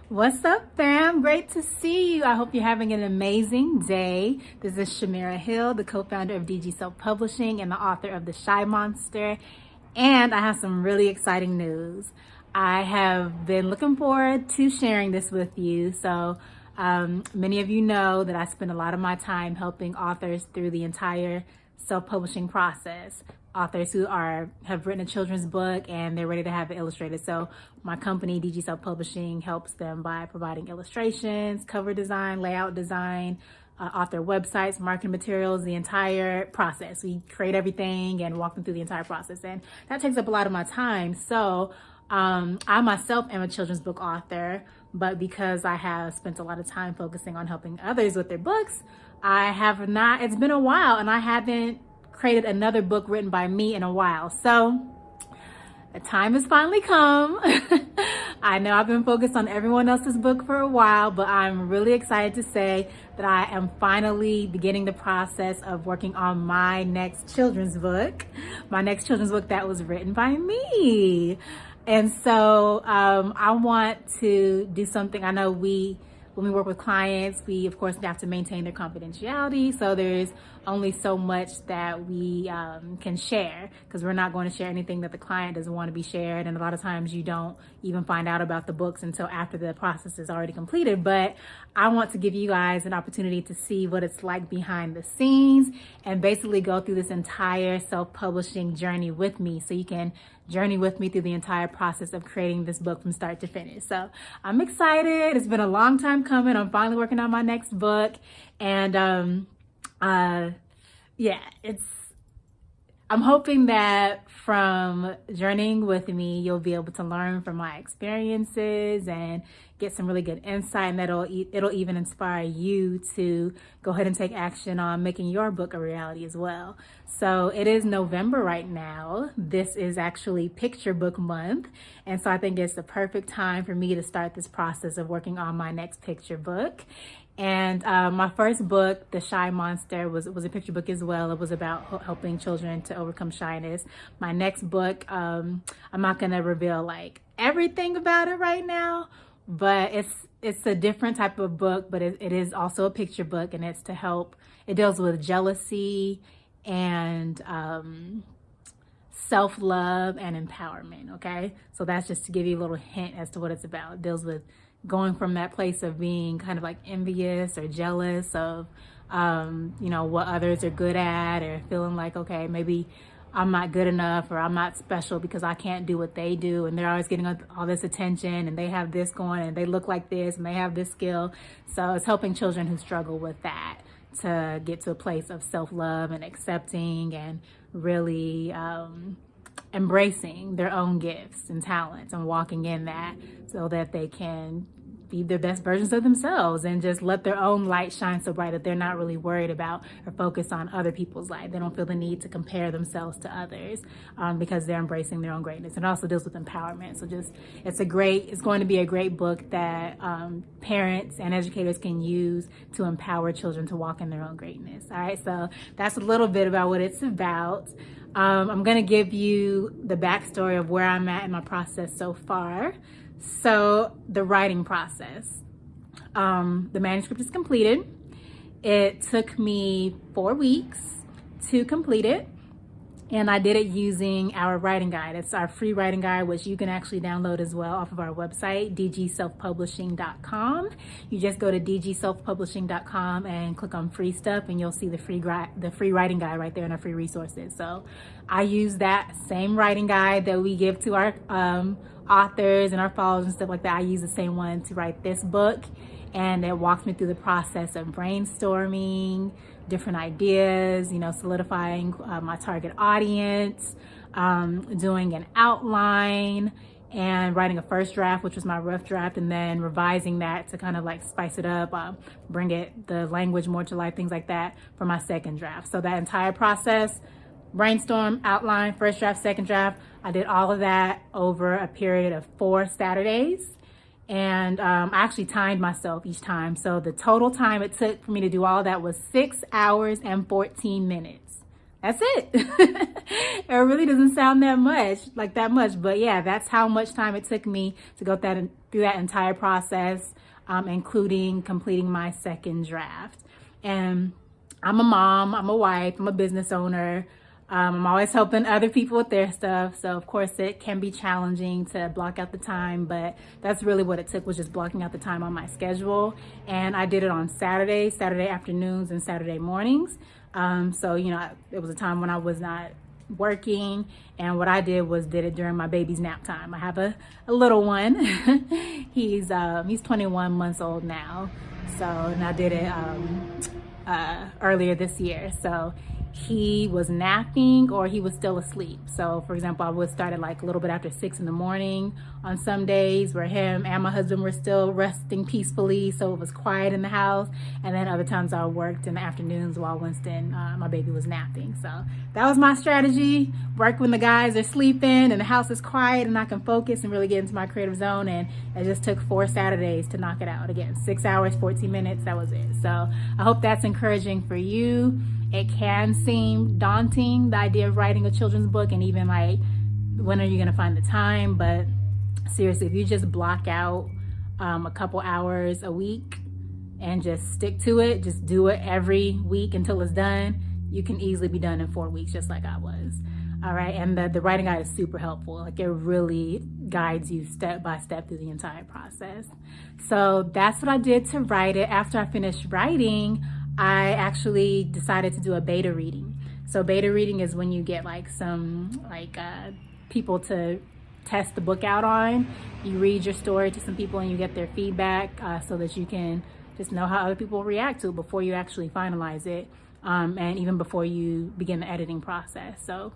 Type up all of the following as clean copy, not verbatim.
What's up, fam? Great to see you. I hope you're having an amazing day. This is Shamira Hill, the co-founder of DG Self Publishing and the author of The Shy Monster. And I have some really exciting news. I have been looking forward to sharing this with you. So many of you know that I spend a lot of my time helping authors through the entire self-publishing process. Authors who have written a children's book and they're ready to have it illustrated. So my company, DG Self Publishing, helps them by providing illustrations, cover design, layout design, author websites, marketing materials, the entire process. We create everything and walk them through the entire process. And that takes up a lot of my time. So I myself am a children's book author, but because I have spent a lot of time focusing on helping others with their books, it's been a while and I haven't created another book written by me in a while. So the time has finally come. I know I've been focused on everyone else's book for a while, but I'm really excited to say that I am finally beginning the process of working on my next children's book that was written by me. And so I want to do something. I know when we work with clients, we of course have to maintain their confidentiality. So there's only so much that we can share, because we're not going to share anything that the client doesn't want to be shared. And a lot of times you don't even find out about the books until after the process is already completed. But I want to give you guys an opportunity to see what it's like behind the scenes and basically go through this entire self-publishing journey with me, so you can journey with me through the entire process of creating this book from start to finish. So I'm excited. It's been a long time coming. I'm finally working on my next book. And I'm hoping that from journeying with me, you'll be able to learn from my experiences and get some really good insight, and it'll even inspire you to go ahead and take action on making your book a reality as well. So it is November right now. This is actually Picture Book Month. And so I think it's the perfect time for me to start this process of working on my next picture book. And my first book, The Shy Monster, was a picture book as well. It was about helping children to overcome shyness. My next book, I'm not going to reveal like everything about it right now, but it's a different type of book, but it is also a picture book, and it deals with jealousy and self-love and empowerment, okay? So that's just to give you a little hint as to what it's about. It deals with going from that place of being kind of like envious or jealous of, what others are good at, or feeling like, okay, maybe I'm not good enough, or I'm not special because I can't do what they do. And they're always getting all this attention, and they have this going, and they look like this, and they have this skill. So it's helping children who struggle with that to get to a place of self-love and accepting and really embracing their own gifts and talents and walking in that, so that they can be their best versions of themselves and just let their own light shine so bright that they're not really worried about or focused on other people's light. They don't feel the need to compare themselves to others because they're embracing their own greatness. It also deals with empowerment. So it's going to be a great book that parents and educators can use to empower children to walk in their own greatness. All right, so that's a little bit about what it's about. I'm going to give you the backstory of where I'm at in my process so far. So the writing process, the manuscript is completed. It took me 4 weeks to complete it. And I did it using our writing guide. It's our free writing guide, which you can actually download as well off of our website, dgselfpublishing.com. You just go to dgselfpublishing.com and click on free stuff, and you'll see the free writing guide right there in our free resources. So I use that same writing guide that we give to our authors and our followers and stuff like that. I use the same one to write this book, and it walks me through the process of brainstorming different ideas, solidifying my target audience, doing an outline, and writing a first draft, which was my rough draft, and then revising that to kind of like spice it up, bring the language more to life, things like that, for my second draft. So that entire process, brainstorm, outline, first draft, second draft, I did all of that over a period of 4 Saturdays. And I actually timed myself each time. So the total time it took for me to do all of that was 6 hours and 14 minutes. That's it. It really doesn't sound that much, but yeah, that's how much time it took me to go through that entire process, including completing my second draft. And I'm a mom, I'm a wife, I'm a business owner. I'm always helping other people with their stuff. So of course it can be challenging to block out the time, but that's really what it took, was just blocking out the time on my schedule. And I did it on Saturday afternoons and Saturday mornings. So, you know, it was a time when I was not working, and what I did it during my baby's nap time. I have a little one. He's 21 months old now. So, and I did it earlier this year. So he was napping or he was still asleep. So for example, I would start at like a little bit after 6 in the morning on some days where him and my husband were still resting peacefully, so it was quiet in the house. And then other times I worked in the afternoons while Winston, my baby, was napping. So that was my strategy: work when the guys are sleeping and the house is quiet and I can focus and really get into my creative zone. And it just took 4 Saturdays to knock it out. Again, 6 hours, 14 minutes, that was it. So I hope that's encouraging for you. It can seem daunting, the idea of writing a children's book, and even like, when are you going to find the time? But seriously, if you just block out a couple hours a week and just stick to it, just do it every week until it's done, you can easily be done in 4 weeks, just like I was. All right. And the writing guide is super helpful. Like, it really guides you step by step through the entire process. So that's what I did to write it. After I finished writing, I actually decided to do a beta reading. So beta reading is when you get like some people to test the book out on. You read your story to some people and you get their feedback, so that you can just know how other people react to it before you actually finalize it, and even before you begin the editing process. So,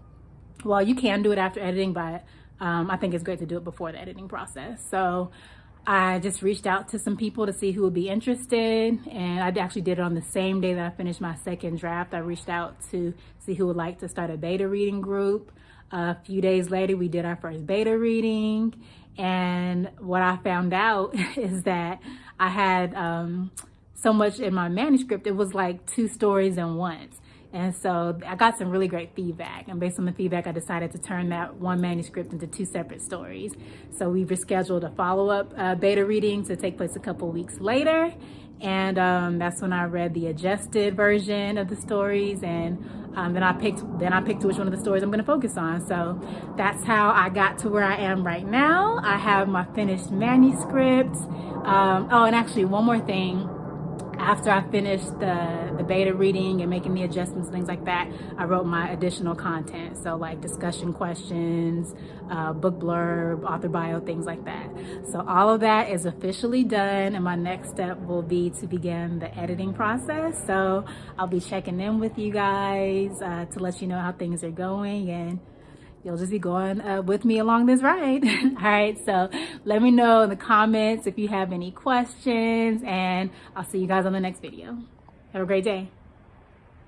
well, you can do it after editing, but I think it's great to do it before the editing process. So I just reached out to some people to see who would be interested, and I actually did it on the same day that I finished my second draft. I reached out to see who would like to start a beta reading group. A few days later, we did our first beta reading, and what I found out is that I had so much in my manuscript. It was like 2 stories in once. And so I got some really great feedback, and based on the feedback, I decided to turn that one manuscript into 2 separate stories. So we rescheduled a follow-up beta reading to take place a couple weeks later, and that's when I read the adjusted version of the stories, and then I picked which one of the stories I'm going to focus on. So that's how I got to where I am right now. I have my finished manuscript. Oh, and actually, one more thing. After I finished the beta reading and making the adjustments and things like that, I wrote my additional content. So like discussion questions, book blurb, author bio, things like that. So all of that is officially done, and my next step will be to begin the editing process. So I'll be checking in with you guys to let you know how things are going, and you'll just be going with me along this ride. All right, so let me know in the comments if you have any questions, and I'll see you guys on the next video. Have a great day.